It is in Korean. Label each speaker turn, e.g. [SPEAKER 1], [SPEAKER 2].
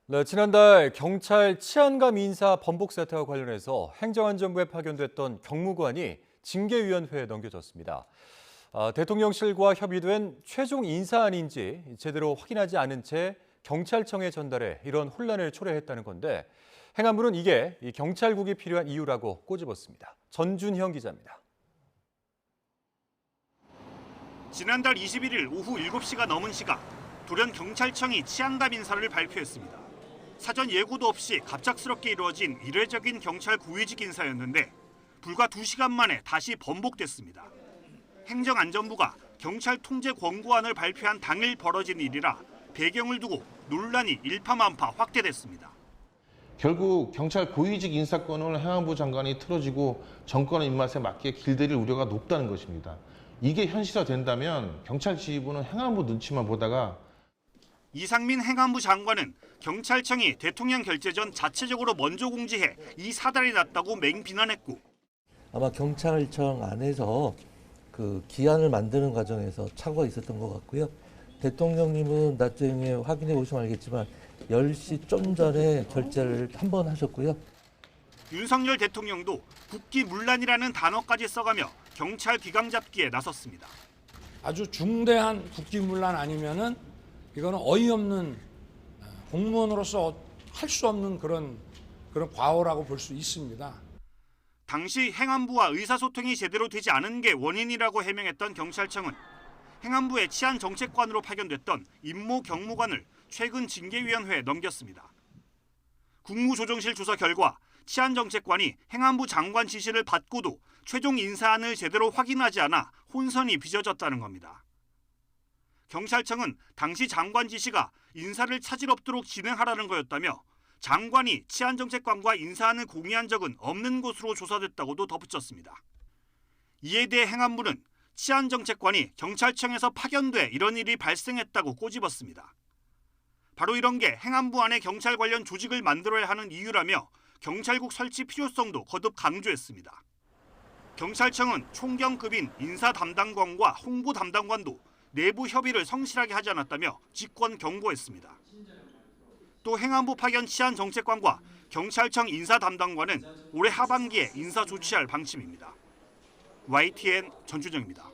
[SPEAKER 1] 네, 지난달 경찰 치안감 인사 번복 사태와 관련해서 행정안전부에 파견됐던 경무관이 징계위원회에 넘겨졌습니다. 대통령실과 협의된 최종 인사안인지 제대로 확인하지 않은 채 경찰청에 전달해 이런 혼란을 초래했다는 건데 행안부는 이게 이 경찰국이 필요한 이유라고 꼬집었습니다. 전준형 기자입니다.
[SPEAKER 2] 지난달 21일 오후 7시가 넘은 시각 돌연 경찰청이 치안감 인사를 발표했습니다. 사전 예고도 없이 갑작스럽게 이루어진 이례적인 경찰 고위직 인사였는데 불과 2시간 만에 다시 번복됐습니다. 행정안전부가 경찰 통제 권고안을 발표한 당일 벌어진 일이라 배경을 두고 논란이 일파만파 확대됐습니다.
[SPEAKER 3] 결국 경찰 고위직 인사권을 행안부 장관이 틀어지고 정권의 입맛에 맞게 길들일 우려가 높다는 것입니다. 이게 현실화된다면 경찰 지휘부는 행안부 눈치만 보다가
[SPEAKER 2] 이상민 행안부 장관은 경찰청이 대통령 결재 전 자체적으로 먼저 공지해 이 사달이 났다고 맹비난했고
[SPEAKER 4] 아마 경찰청 안에서 그 기한을 만드는 과정에서 착오가 있었던 것 같고요. 대통령님은 나중에 확인해 보시면 알겠지만 10시 좀 전에 결재를 한 번 하셨고요.
[SPEAKER 2] 윤석열 대통령도 국기문란이라는 단어까지 써가며 경찰 기강 잡기에 나섰습니다.
[SPEAKER 5] 아주 중대한 국기문란 아니면은 이거는 어이없는 공무원으로서 할 수 없는 그런 과오라고 볼 수 있습니다.
[SPEAKER 2] 당시 행안부와 의사소통이 제대로 되지 않은 게 원인이라고 해명했던 경찰청은 행안부의 치안정책관으로 파견됐던 임모 경무관을 최근 징계위원회에 넘겼습니다. 국무조정실 조사 결과 치안정책관이 행안부 장관 지시를 받고도 최종 인사안을 제대로 확인하지 않아 혼선이 빚어졌다는 겁니다. 경찰청은 당시 장관 지시가 인사를 차질 없도록 진행하라는 거였다며 장관이 치안정책관과 인사안을 공유한 적은 없는 것으로 조사됐다고도 덧붙였습니다. 이에 대해 행안부는 치안정책관이 경찰청에서 파견돼 이런 일이 발생했다고 꼬집었습니다. 바로 이런 게 행안부 안에 경찰 관련 조직을 만들어야 하는 이유라며 경찰국 설치 필요성도 거듭 강조했습니다. 경찰청은 총경급인 인사 담당관과 홍보 담당관도 내부 협의를 성실하게 하지 않았다며 직권 경고했습니다. 또 행안부 파견 치안정책관과 경찰청 인사 담당관은 올해 하반기에 인사 조치할 방침입니다. YTN 전준영입니다.